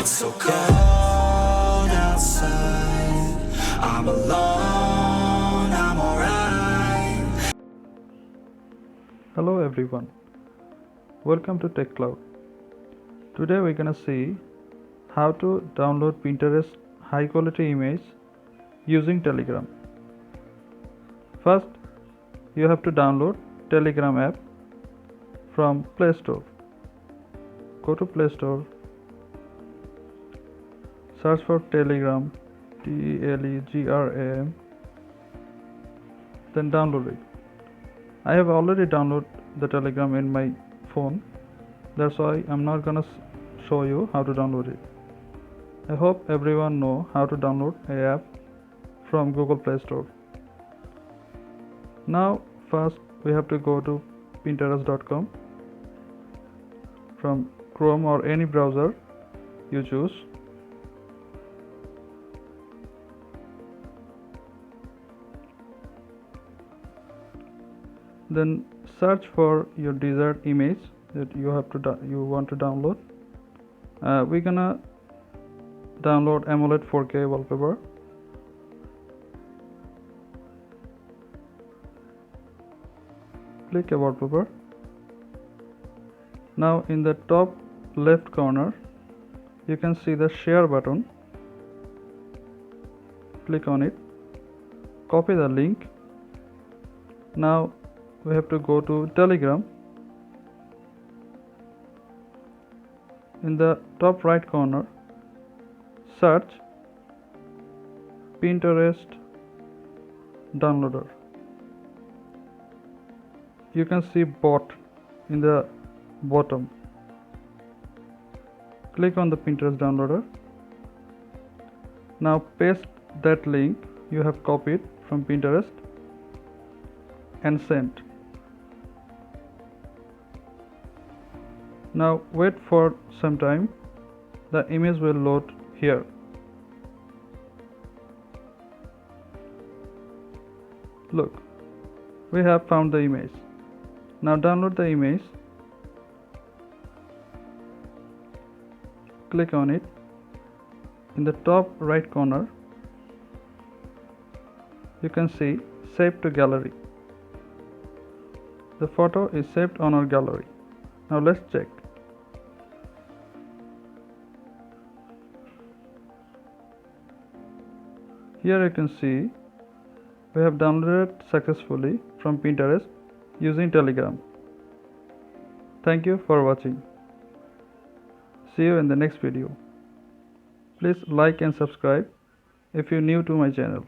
So cold outside, I'm alone, I'm alright. Hello everyone, welcome to Tech Cloud. Today we're gonna see how to download Pinterest high quality image using Telegram. First, you have to download Telegram app from Play Store. Go to Play Store, search for Telegram, Telegram, then download it. I have already downloaded the Telegram in my phone, that's why I'm not gonna show you how to download it. I hope everyone know how to download an app from Google Play Store. Now first we have to go to pinterest.com from Chrome or any browser you choose. Then search for your desired image that you want to download. We're gonna download AMOLED 4K wallpaper. Click a wallpaper. Now in the top left corner you can see the share button. Click on it, copy the link. Now we have to go to Telegram. In the top right corner, search Pinterest downloader. You can see bot in the bottom. Click on the Pinterest downloader. Now paste that link you have copied from Pinterest and send. Now wait for some time, the image will load here. Look, we have found the image. Now download the image. Click on it. In the top right corner, you can see Save to Gallery. The photo is saved on our gallery. Now let's check. Here you can see we have downloaded successfully from Pinterest using Telegram. Thank you for watching. See you in the next video. Please like and subscribe if you're new to my channel.